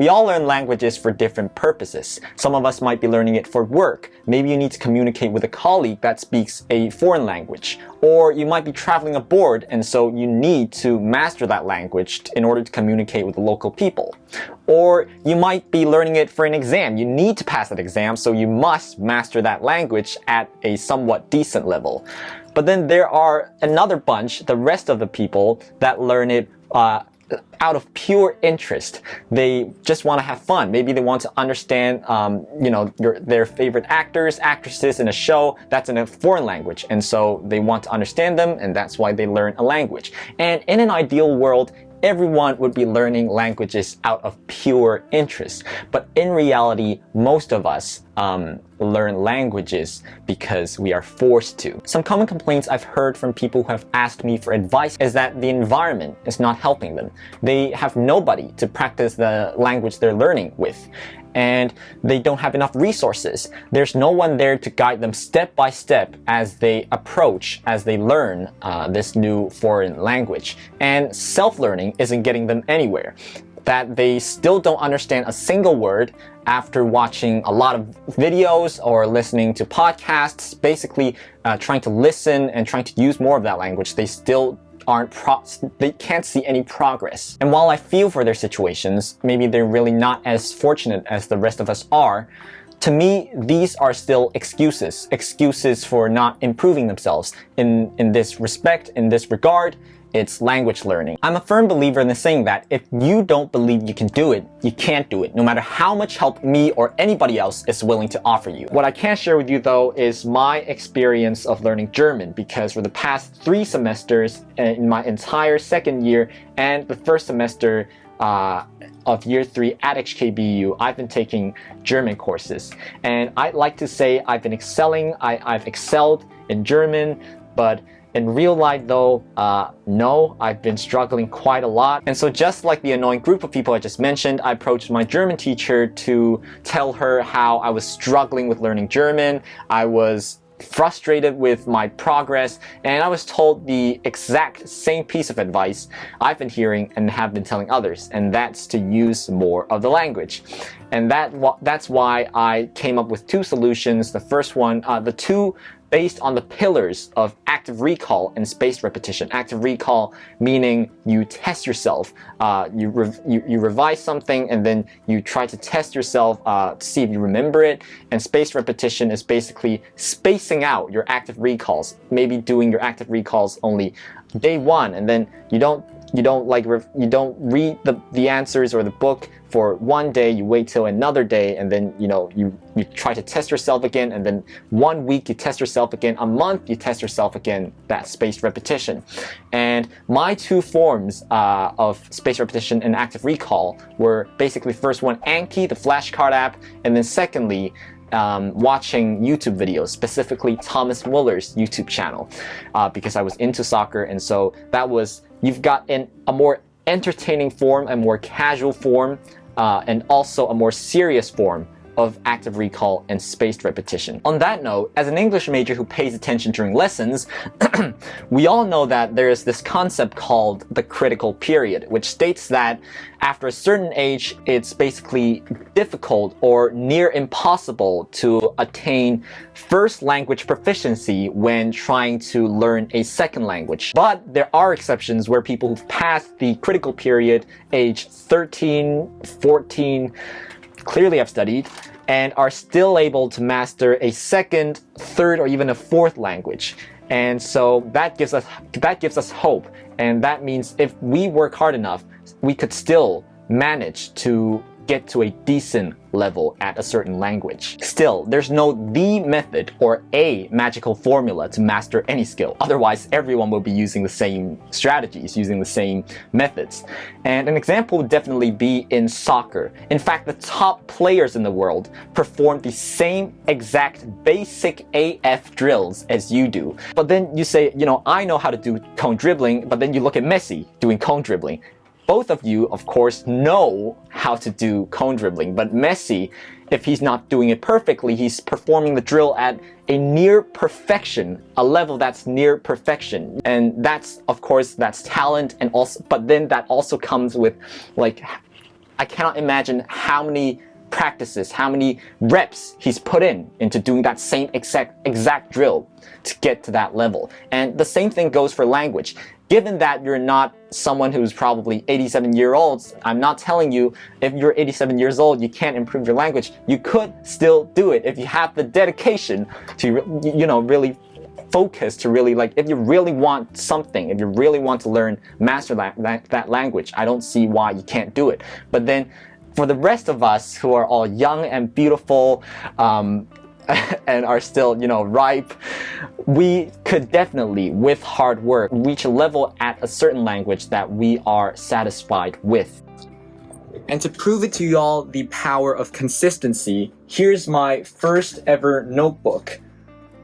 We all learn languages for different purposes. Some of us might be learning it for work. Maybe you need to communicate with a colleague that speaks a foreign language. Or you might be traveling abroad, and so you need to master that language in order to communicate with the local people. Or you might be learning it for an exam. You need to pass that exam, so you must master that language at a somewhat decent level. But then there are another bunch, the rest of the people, that learn it out of pure interest. They just want to have fun. Maybe they want to understand, their favorite actors, actresses in a show that's in a foreign language. And so they want to understand them, and that's why they learn a language. And in an ideal world, everyone would be learning languages out of pure interest. But in reality, most of us learn languages because we are forced to. Some common complaints I've heard from people who have asked me for advice is that the environment is not helping them. They have nobody to practice the language they're learning with. And they don't have enough resources. There's no one there to guide them step by step as they learn this new foreign language. And self-learning isn't getting them anywhere. That they still don't understand a single word after watching a lot of videos or listening to podcasts, basically trying to listen and trying to use more of that language. They still they can't see any progress. And while I feel for their situations, maybe they're really not as fortunate as the rest of us are, to me, these are still excuses for not improving themselves. In this respect, in this regard, it's language learning. I'm a firm believer in the saying that if you don't believe you can do it, you can't do it, no matter how much help me or anybody else is willing to offer you. What I can share with you though is my experience of learning German, because for the past 3 semesters in my entire second year and the first semester of year 3 at HKBU, I've been taking German courses. And I'd like to say I've been excelling, I've excelled in German, but in real life though, no, I've been struggling quite a lot. And so just like the annoying group of people I just mentioned, I approached my German teacher to tell her how I was struggling with learning German. I was frustrated with my progress, and I was told the exact same piece of advice I've been hearing and have been telling others, and that's to use more of the language. And that's why I came up with 2 solutions. The first one, the 2 based on the pillars of active recall and spaced repetition. Active recall meaning you test yourself, you revise something and then you try to test yourself to see if you remember it. And spaced repetition is basically spacing out your active recalls. Maybe doing your active recalls only day 1, and then you don't read the answers or the book for 1 day, you wait till another day, and then you try to test yourself again, and then 1 week you test yourself again, a month you test yourself again. That's spaced repetition. And my 2 forms of spaced repetition and active recall were basically, first one, Anki, the flashcard app, and then secondly, watching YouTube videos, specifically Thomas Muller's YouTube channel, because I was into soccer, and so you've got a more entertaining form, a more casual form, and also a more serious form of active recall and spaced repetition. On that note, as an English major who pays attention during lessons, we all know that there is this concept called the critical period, which states that after a certain age, it's basically difficult or near impossible to attain first language proficiency when trying to learn a second language. But there are exceptions where people who've passed the critical period, age 13, 14, clearly have studied, and are still able to master a second, third, or even a 4th language. And so that gives us hope, and that means if we work hard enough, we could still manage to get to a decent level at a certain language. Still, there's no the method or a magical formula to master any skill. Otherwise, everyone will be using the same strategies, using the same methods. And an example would definitely be in soccer. In fact, the top players in the world perform the same exact basic AF drills as you do. But then you say, I know how to do cone dribbling, but then you look at Messi doing cone dribbling. Both of you, of course, know how to do cone dribbling, but Messi, if he's not doing it perfectly, he's performing the drill at a near perfection, a level that's near perfection. And that's, of course, that's talent, and also, but then that also comes with I cannot imagine how many practices, how many reps he's put into doing that same exact drill to get to that level. And the same thing goes for language. Given that you're not someone who's probably 87 years old, I'm not telling you if you're 87 years old you can't improve your language. You could still do it if you have the dedication to, really focus, to really, like, if you really want something, if you really want to master that language, I don't see why you can't do it. But then for the rest of us who are all young and beautiful, and are still, ripe, we could definitely, with hard work, reach a level at a certain language that we are satisfied with. And to prove it to y'all the power of consistency, here's my first ever notebook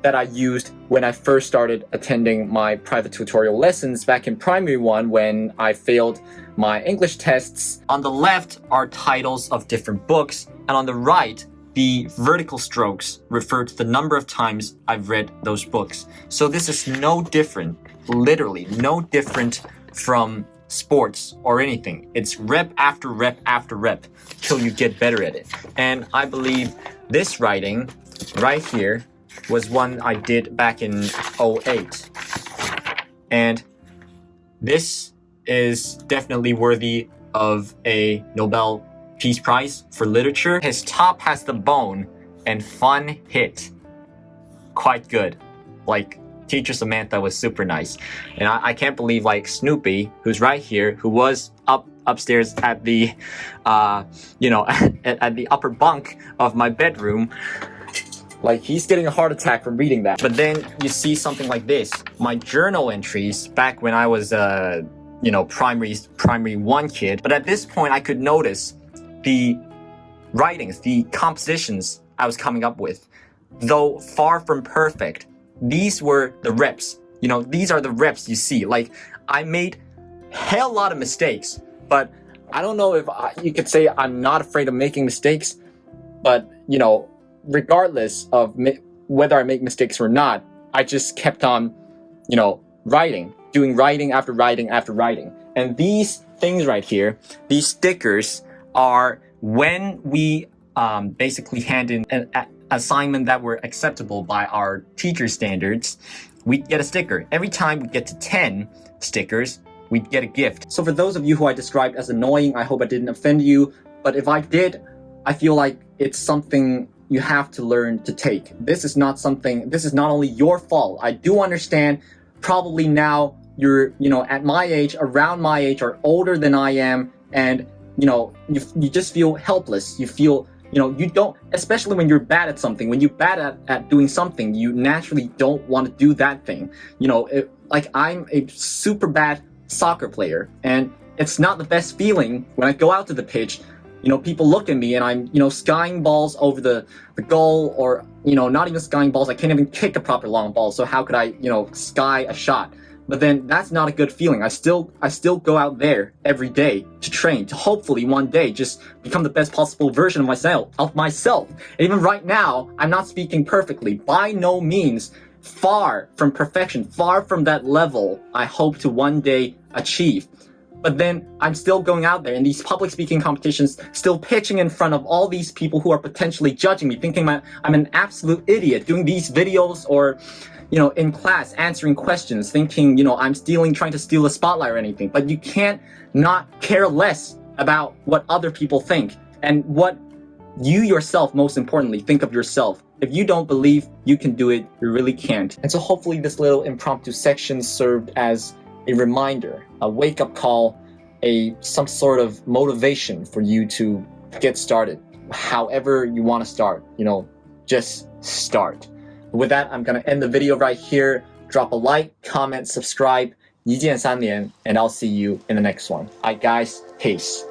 that I used when I first started attending my private tutorial lessons back in primary 1 when I failed my English tests. On the left are titles of different books, and on the right, the vertical strokes refer to the number of times I've read those books. So this is no different, literally no different from sports or anything. It's rep after rep after rep till you get better at it. And I believe this writing right here was one I did back in 2008. And this is definitely worthy of a Nobel Peace Prize for literature. His top has the bone and fun hit. Quite good. Like, teacher Samantha was super nice. And I can't believe, like, Snoopy, who's right here, who was upstairs at the, at the upper bunk of my bedroom, like, he's getting a heart attack from reading that. But then you see something like this. My journal entries back when I was, primary 1 kid. But at this point, I could notice the writings, the compositions I was coming up with. Though far from perfect, these were the reps. These are the reps you see. Like, I made a hell lot of mistakes, but I don't know if you could say I'm not afraid of making mistakes, but, regardless of whether I make mistakes or not, I just kept on, writing, doing writing after writing after writing. And these things right here, these stickers, are when we basically hand in an assignment that were acceptable by our teacher standards, we'd get a sticker. Every time we get to 10 stickers, we'd get a gift. So for those of you who I described as annoying, I hope I didn't offend you. But if I did, I feel like it's something you have to learn to take. This is not only your fault. I do understand probably now you're, at my age, around my age, or older than I am, and you just feel helpless. You feel, you don't, especially when you're bad at something, when you're bad at doing something, you naturally don't want to do that thing. Like, I'm a super bad soccer player, and it's not the best feeling when I go out to the pitch. People look at me and I'm, skying balls over the goal, or, not even skying balls. I can't even kick a proper long ball. So how could I, sky a shot? But then that's not a good feeling. I still go out there every day to train, to hopefully one day just become the best possible version of myself. And even right now, I'm not speaking perfectly. By no means, far from perfection, far from that level I hope to one day achieve. But then I'm still going out there in these public speaking competitions, still pitching in front of all these people who are potentially judging me, thinking I'm an absolute idiot doing these videos, or, in class answering questions, thinking, I'm trying to steal the spotlight or anything. But you can't not care less about what other people think, and what you yourself, most importantly, think of yourself. If you don't believe you can do it, you really can't. And so hopefully this little impromptu section served as a reminder, a wake-up call, some sort of motivation for you to get started. However you want to start, just start. With that, I'm going to end the video right here. Drop a like, comment, subscribe. 一键3连, and I'll see you in the next one. Alright guys, peace.